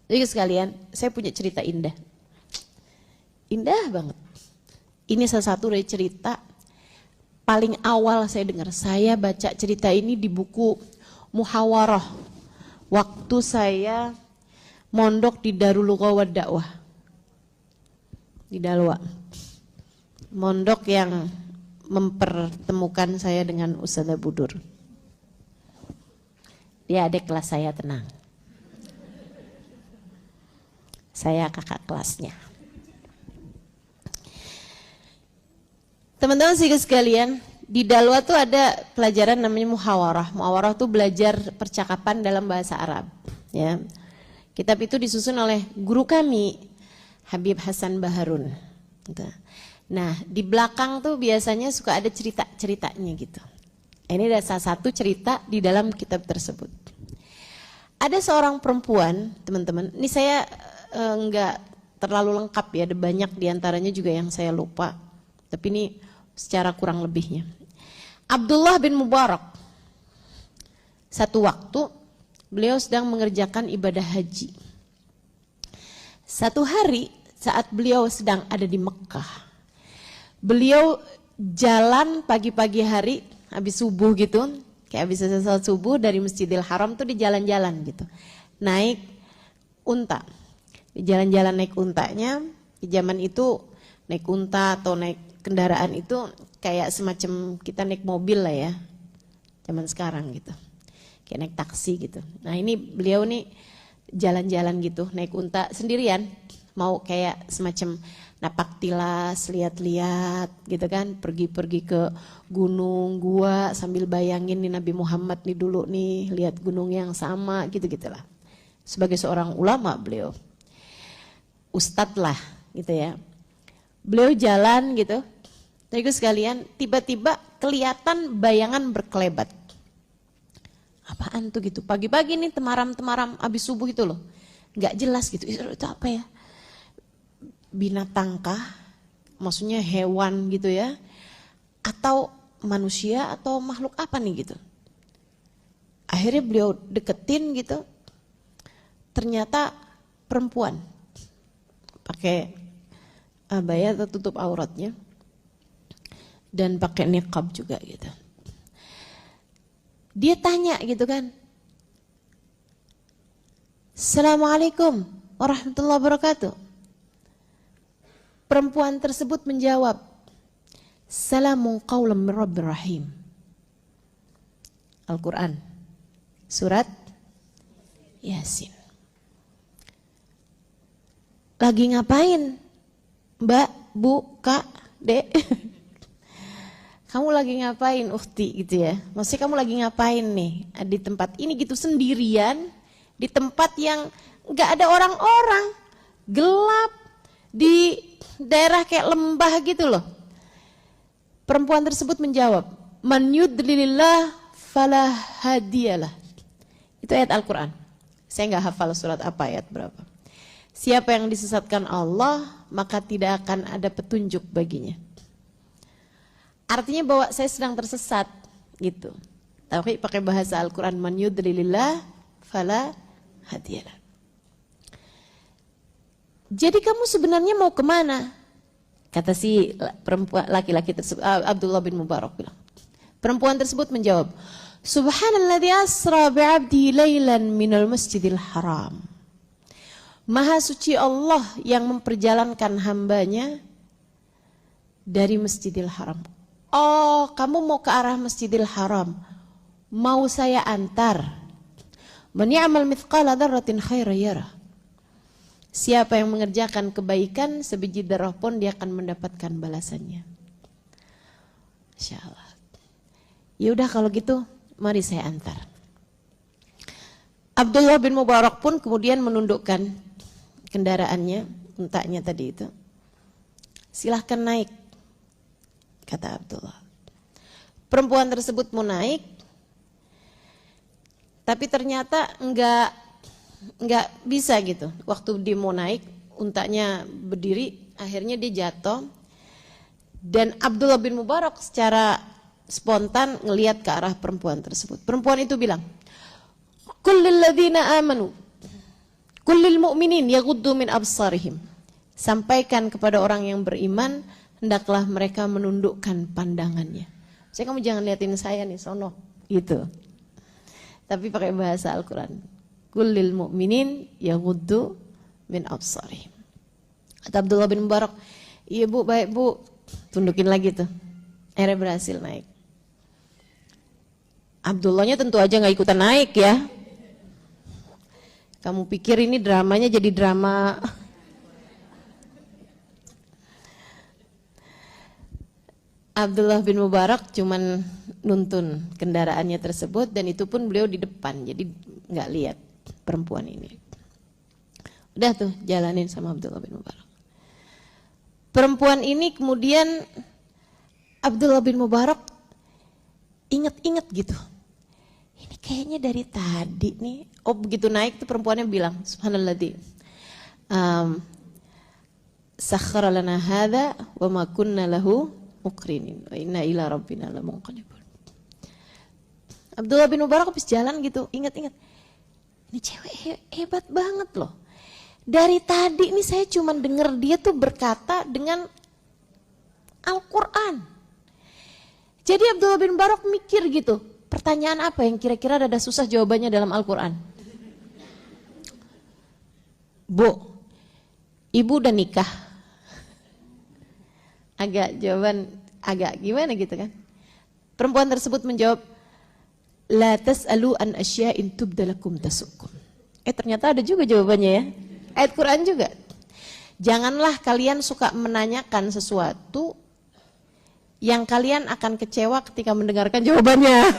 Jadi sekalian, saya punya cerita indah. Indah banget. Ini salah satu dari cerita paling awal saya dengar. Saya baca cerita ini di buku Muhawarah. Waktu saya mondok di Darul Lughah wad Dakwah. Di Dalwa. Mondok yang mempertemukan saya dengan Ustadzah Budur. Dia adik kelas saya, tenang. Saya kakak kelasnya. Teman-teman sekalian, di Dalwa tuh ada pelajaran namanya muhawarah. Muhawarah tuh belajar percakapan dalam bahasa Arab. Ya. Kitab itu disusun oleh guru kami, Habib Hasan Baharun. Nah, di belakang tuh biasanya suka ada cerita-ceritanya gitu. Ini ada salah satu cerita di dalam kitab tersebut. Ada seorang perempuan, teman-teman. Ini saya enggak terlalu lengkap ya, ada banyak diantaranya juga yang saya lupa. Tapi ini secara kurang lebihnya. Abdullah bin Mubarak. Satu waktu beliau sedang mengerjakan ibadah haji. Satu hari saat beliau sedang ada di Mekah, beliau jalan pagi-pagi hari habis subuh gitu, kayak habis selesai subuh dari Masjidil Haram tuh di jalan-jalan gitu, naik unta. Di jalan-jalan naik untanya, di zaman itu naik unta atau naik kendaraan itu kayak semacam kita naik mobil lah ya, zaman sekarang gitu, kayak naik taksi gitu. Nah ini beliau nih jalan-jalan gitu, naik unta sendirian, mau kayak semacam napak tilas, lihat-lihat gitu kan, pergi-pergi ke gunung, gua sambil bayangin nih Nabi Muhammad nih dulu nih, lihat gunung yang sama gitu-gitulah. Sebagai seorang ulama beliau, ustadz lah gitu ya. Beliau jalan gitu, teman-teman sekalian, tiba-tiba kelihatan bayangan berkelebat. Apaan tuh gitu, pagi-pagi nih temaram-temaram abis subuh itu loh, nggak jelas gitu, itu apa ya, binatangkah, maksudnya hewan gitu ya, atau manusia atau makhluk apa nih gitu. Akhirnya beliau deketin gitu, ternyata perempuan, pakai abaya atau tutup auratnya, dan pakai niqab juga gitu. Dia tanya gitu kan, Assalamualaikum warahmatullahi wabarakatuh. Perempuan tersebut menjawab, Salamun qawlan min Rabbir Rahim. Al-Quran, surat Yasin. Lagi ngapain? Mbak, Bu, Kak, Dek? Kamu lagi ngapain, Ukhti gitu ya? Maksudnya kamu lagi ngapain nih di tempat ini gitu sendirian, di tempat yang nggak ada orang-orang, gelap, di daerah kayak lembah gitu loh. Perempuan tersebut menjawab, Man yudlilillah falah hadiyalah. Itu ayat Al-Quran. Saya nggak hafal surat apa, ayat berapa. Siapa yang disesatkan Allah, maka tidak akan ada petunjuk baginya. Artinya bahwa saya sedang tersesat gitu. Tapi pakai bahasa Al-Quran, man yudlilillah fala hadiyalah. Jadi kamu sebenarnya mau kemana? Kata si perempuan laki-laki tersebut, Abdullah bin Mubarak bilang. Perempuan tersebut menjawab, Subhanalladzi asra bi'abdihi lailan minal masjidil haram. Maha suci Allah yang memperjalankan hambanya dari Masjidil Haram. Oh, kamu mau ke arah Masjidil Haram, mau saya antar. Man ya'mal mithqala dzarratin khairan yarah. Siapa yang mengerjakan kebaikan sebiji darah pun dia akan mendapatkan balasannya. Insyaallah. Ya udah kalau gitu, mari saya antar. Abdullah bin Mubarak pun kemudian menundukkan kendaraannya, untanya tadi itu. Silahkan naik, kata Abdullah. Perempuan tersebut mau naik, tapi ternyata enggak bisa gitu. Waktu dia mau naik, untanya berdiri, akhirnya dia jatuh. Dan Abdullah bin Mubarak secara spontan ngelihat ke arah perempuan tersebut. Perempuan itu bilang, Kullil ladzina amanu Kullil mu'minin yaghuddu min absarihim. Sampaikan kepada orang yang beriman, hendaklah mereka menundukkan pandangannya. Saya, kamu jangan liatin saya nih, sono, gitu. Tapi pakai bahasa Al-Quran. Kullil mu'minin yaghuddu min absarihim. Kata Abdullah bin Mubarak, iya bu, baik bu, tundukin lagi tuh. Akhirnya berhasil naik. Abdullahnya tentu aja gak ikutan naik ya. Kamu pikir ini dramanya jadi drama. Abdullah bin Mubarak cuman nuntun kendaraannya tersebut, dan itu pun beliau di depan, jadi nggak lihat perempuan ini. Udah tuh jalanin sama Abdullah bin Mubarak. Perempuan ini kemudian Abdullah bin Mubarak inget-inget gitu. Ini kayaknya dari tadi nih. Oh begitu naik tuh perempuannya bilang, subhanalladzi sakhkhara lana hadza wa ma kunna lahu muqrinin wa inna ila rabbina lamunqalibun. Abdullah bin Mubarak habis jalan gitu, ingat-ingat. Ini cewek hebat banget loh. Dari tadi nih saya cuma dengar dia tuh berkata dengan Al-Quran. Jadi Abdullah bin Mubarak mikir gitu, pertanyaan apa yang kira-kira ada susah jawabannya dalam Al-Quran? Bu, ibu udah nikah? Jawaban agak gimana gitu kan. Perempuan tersebut menjawab, la tas'alu an asya'in tubdalakum tasukum. Ternyata ada juga jawabannya ya. Ayat Quran juga. Janganlah kalian suka menanyakan sesuatu yang kalian akan kecewa ketika mendengarkan jawabannya.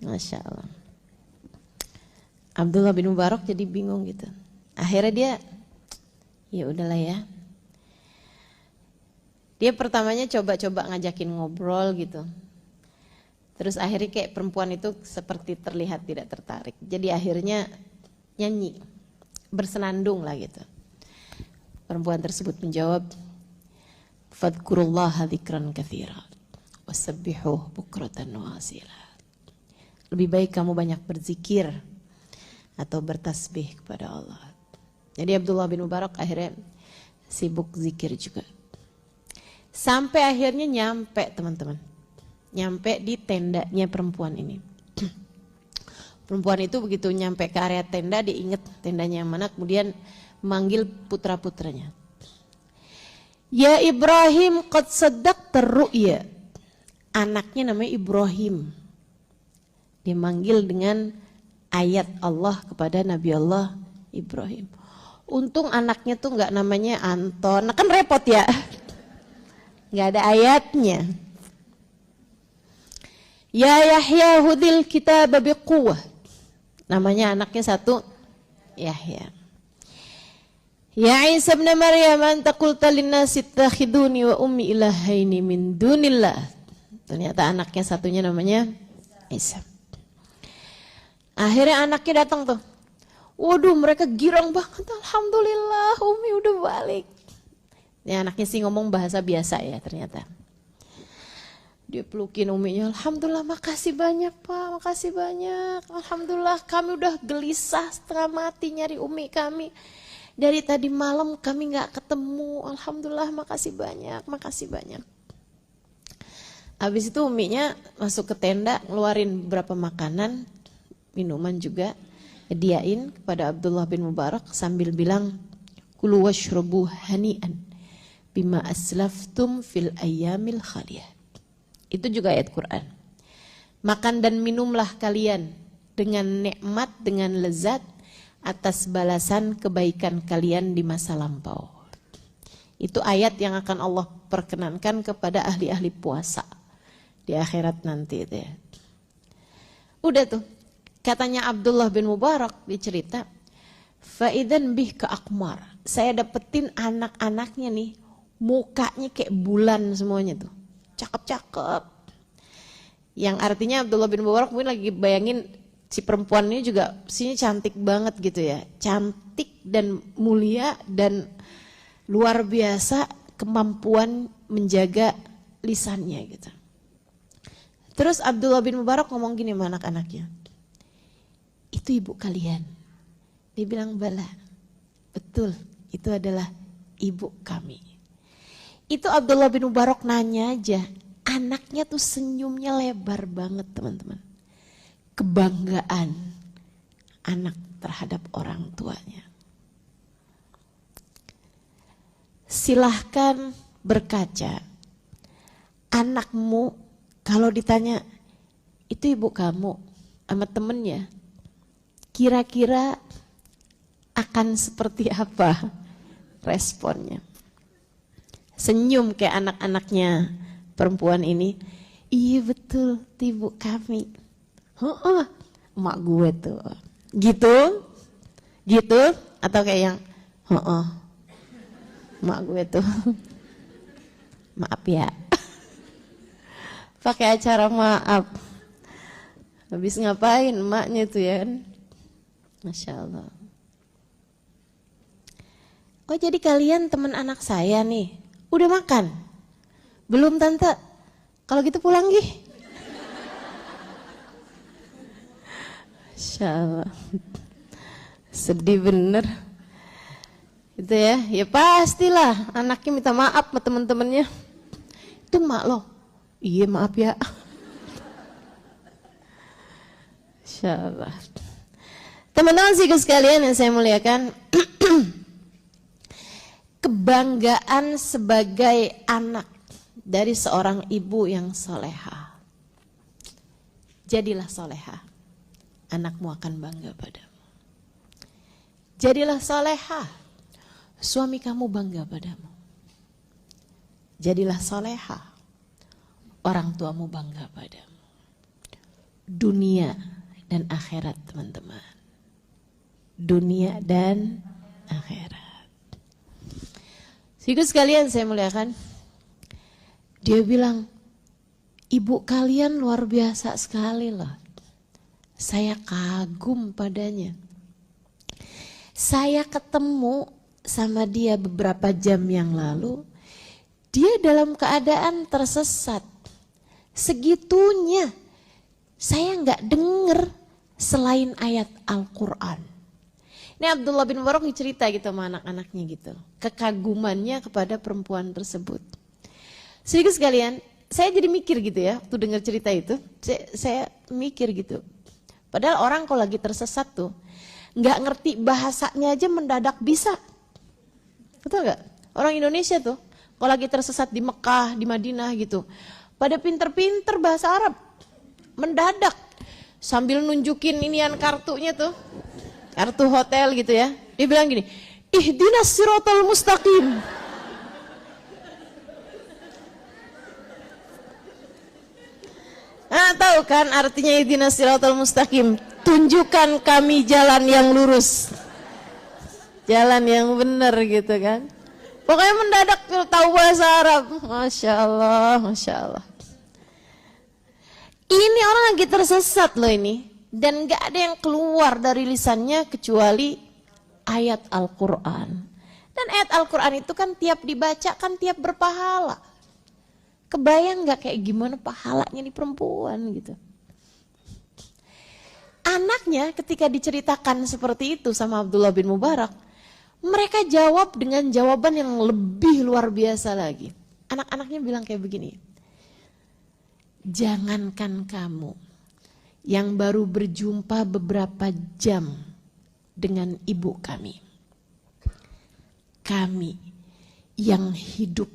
Masya Allah. Abdullah bin Mubarak jadi bingung gitu. Akhirnya dia, ya udahlah ya. Dia pertamanya coba-coba ngajakin ngobrol gitu. Terus akhirnya kayak perempuan itu seperti terlihat tidak tertarik. Jadi akhirnya nyanyi, bersenandung lah gitu. Perempuan tersebut menjawab, fadkurullaha dzikran katsira wasabbihuhu bukratan wa asila. Lebih baik kamu banyak berzikir atau bertasbih kepada Allah. Jadi Abdullah bin Mubarak akhirnya sibuk zikir juga. Sampai akhirnya nyampe teman-teman. Nyampe di tendanya perempuan ini. Perempuan itu begitu nyampe ke area tenda, dia ingat tendanya yang mana, kemudian manggil putra-putranya. Ya Ibrahim qad saddaqta ru'ya. Anaknya namanya Ibrahim. Dia manggil dengan ayat Allah kepada Nabi Allah Ibrahim. Untung anaknya tuh nggak namanya Anton, nah kan repot ya. Nggak ada ayatnya. Ya Yahya hudil kitab biquwwah. Namanya anaknya satu Yahya. Ya Isa ibn Maryam anta qulta linnasi ittakhiduni wa ummi ilahaini min dunillah. Ternyata anaknya satunya namanya Isa. Akhirnya anaknya datang tuh. Waduh, mereka girang banget. Alhamdulillah, Umi udah balik. Ya, anaknya sih ngomong bahasa biasa ya ternyata. Dia pelukin uminya, alhamdulillah makasih banyak Pak, makasih banyak. Alhamdulillah kami udah gelisah setengah mati nyari umi kami. Dari tadi malam kami gak ketemu, alhamdulillah makasih banyak, makasih banyak. Habis itu uminya masuk ke tenda, ngeluarin beberapa makanan, minuman juga, hadiahin kepada Abdullah bin Mubarak sambil bilang, kulu washrabu hani'an bima aslaftum fil ayyamil khaliyah. Itu juga ayat Quran. Makan dan minumlah kalian dengan nikmat, dengan lezat atas balasan kebaikan kalian di masa lampau. Itu ayat yang akan Allah perkenankan kepada ahli-ahli puasa di akhirat nanti itu ya. Udah tuh, katanya Abdullah bin Mubarak dicerita, faidan bih ke akmar. Saya dapetin anak-anaknya nih, mukanya kayak bulan semuanya tuh. Cakep-cakep. Yang artinya Abdullah bin Mubarak mungkin lagi bayangin si perempuan ini juga sini cantik banget gitu ya. Cantik dan mulia dan luar biasa kemampuan menjaga lisannya gitu. Terus Abdullah bin Mubarak ngomong gini sama anak-anaknya, itu ibu kalian. Dia bilang, bala, betul, itu adalah ibu kami. Itu Abdullah bin Mubarak nanya aja, anaknya tuh senyumnya lebar banget teman-teman. Kebanggaan anak terhadap orang tuanya. Silahkan berkaca, anakmu kalau ditanya, itu ibu kamu sama temennya, kira-kira akan seperti apa responnya? Senyum kayak anak-anaknya perempuan ini, iya betul itu ibu kami. Emak gue tuh. Gitu atau kayak yang emak gue tuh. Maaf ya. Pakai acara maaf. Habis ngapain emaknya tuh ya kan? Masya Allah. Oh jadi kalian teman anak saya nih, udah makan? Belum tante? Kalau gitu pulang gih. Masya Allah. Sedih bener. Gitu ya, ya pastilah anaknya minta maaf sama temen-temennya. Itu mak lo, iya maaf ya. Masya Allah. Teman-teman sih sekalian yang saya muliakan, kebanggaan sebagai anak dari seorang ibu yang soleha. Jadilah soleha, anakmu akan bangga padamu. Jadilah soleha, suami kamu bangga padamu. Jadilah soleha, orang tuamu bangga padamu. Dunia dan akhirat teman-teman. Dunia dan akhirat. Siku sekalian saya muliakan, dia bilang, ibu kalian luar biasa sekali loh. Saya kagum padanya. Saya ketemu sama dia beberapa jam yang lalu, dia dalam keadaan tersesat. Segitunya saya nggak dengar selain ayat Al-Quran. Ini Abdullah bin Mubarak cerita gitu sama anak-anaknya gitu. Kekagumannya kepada perempuan tersebut. Sedikit sekalian, saya jadi mikir gitu ya, waktu dengar cerita itu, saya mikir gitu. Padahal orang kalau lagi tersesat tuh, nggak ngerti bahasanya aja mendadak bisa. Betul nggak? Orang Indonesia tuh, kalau lagi tersesat di Mekah, di Madinah gitu, pada pinter-pinter bahasa Arab, mendadak. Sambil nunjukin inian kartunya tuh, kartu hotel gitu ya. Dia bilang gini, ihdinas siratal mustaqim. Nah tahu kan artinya ihdinas siratal mustaqim? Tunjukkan kami jalan yang lurus. Jalan yang benar gitu kan. Pokoknya mendadak tahu bahasa Arab. Masya Allah, Masya Allah. Ini orang lagi tersesat loh ini. Dan gak ada yang keluar dari lisannya kecuali ayat Al-Quran. Dan ayat Al-Quran itu kan tiap dibaca kan tiap berpahala. Kebayang gak kayak gimana pahalanya nih perempuan gitu. Anaknya ketika diceritakan seperti itu sama Abdullah bin Mubarak, mereka jawab dengan jawaban yang lebih luar biasa lagi. Anak-anaknya bilang kayak begini, jangankan kamu yang baru berjumpa beberapa jam dengan ibu kami. Kami yang hidup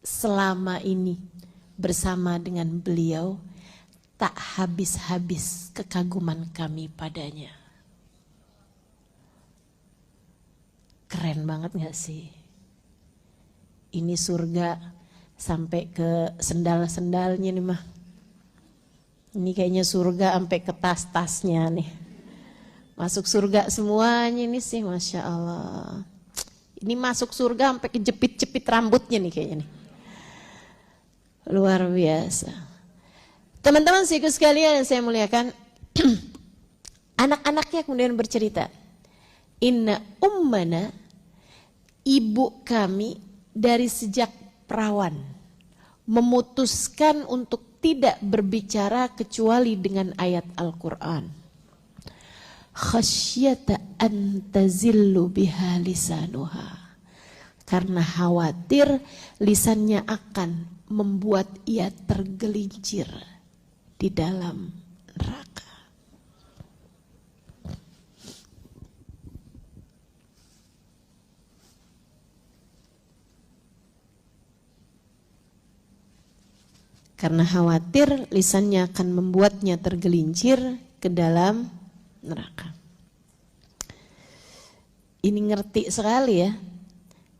selama ini bersama dengan beliau, tak habis-habis kekaguman kami padanya. Keren banget gak sih? Ini surga sampai ke sendal-sendalnya nih mah. Ini kayaknya surga sampai ke tas-tasnya nih. Masuk surga semuanya ini sih, Masya Allah. Ini masuk surga sampai ke jepit-jepit rambutnya nih kayaknya nih. Luar biasa. Teman-teman sikut sekalian yang saya muliakan. Anak-anaknya kemudian bercerita. Inna ummana, ibu kami dari sejak perawan memutuskan untuk tidak berbicara kecuali dengan ayat Al-Quran. Khasyata an tazillu biha lisanuha. Karena khawatir lisannya akan membuat ia tergelincir di dalam neraka. Karena khawatir lisannya akan membuatnya tergelincir ke dalam neraka. Ini ngerti sekali ya.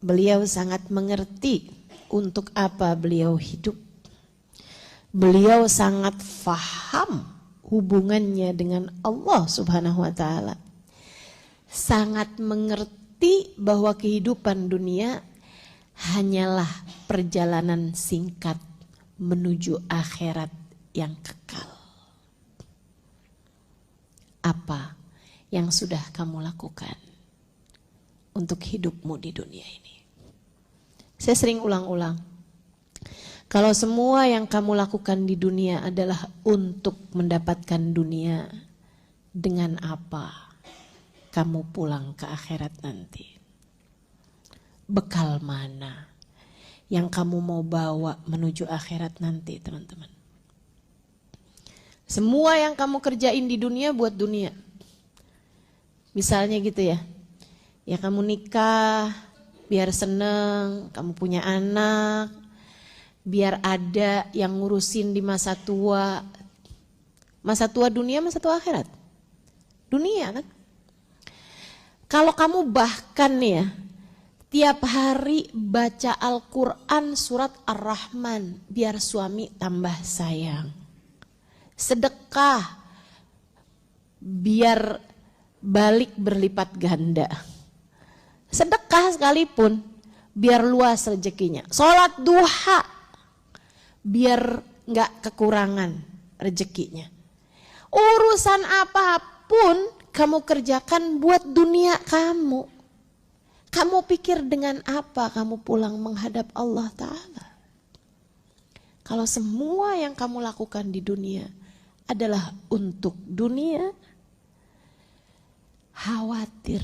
Beliau sangat mengerti untuk apa beliau hidup. Beliau sangat faham hubungannya dengan Allah Subhanahu wa taala. Sangat mengerti bahwa kehidupan dunia hanyalah perjalanan singkat menuju akhirat yang kekal. Apa yang sudah kamu lakukan untuk hidupmu di dunia ini? Saya sering ulang-ulang. Kalau semua yang kamu lakukan di dunia adalah untuk mendapatkan dunia, dengan apa kamu pulang ke akhirat nanti? Bekal mana yang kamu mau bawa menuju akhirat nanti, teman-teman? Semua yang kamu kerjain di dunia buat dunia. Misalnya gitu ya. Ya kamu nikah, biar seneng, kamu punya anak, biar ada yang ngurusin di masa tua. Masa tua dunia, masa tua akhirat. Dunia kan. Kalau kamu bahkan nih ya, tiap hari baca Al-Quran surat Ar-Rahman biar suami tambah sayang. Sedekah biar balik berlipat ganda. Sedekah sekalipun biar luas rezekinya. Sholat duha biar gak kekurangan rezekinya. Urusan apapun kamu kerjakan buat dunia kamu. Kamu pikir dengan apa kamu pulang menghadap Allah Ta'ala? Kalau semua yang kamu lakukan di dunia adalah untuk dunia, khawatir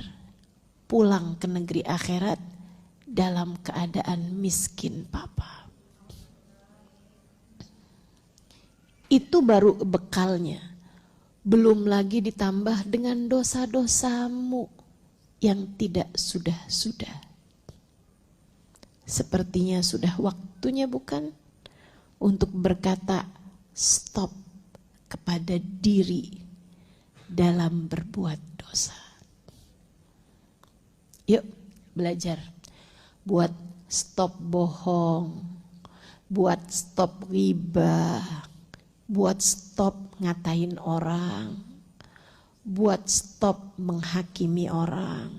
pulang ke negeri akhirat dalam keadaan miskin papa. Itu baru bekalnya. Belum lagi ditambah dengan dosa-dosamu yang tidak sudah-sudah. Sepertinya sudah waktunya bukan untuk berkata stop kepada diri dalam berbuat dosa. Yuk belajar buat stop bohong, buat stop ghibah, buat stop ngatain orang, buat stop menghakimi orang,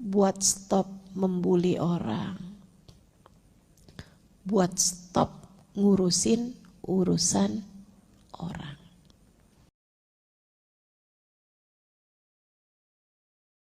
buat stop membuli orang, buat stop ngurusin urusan orang.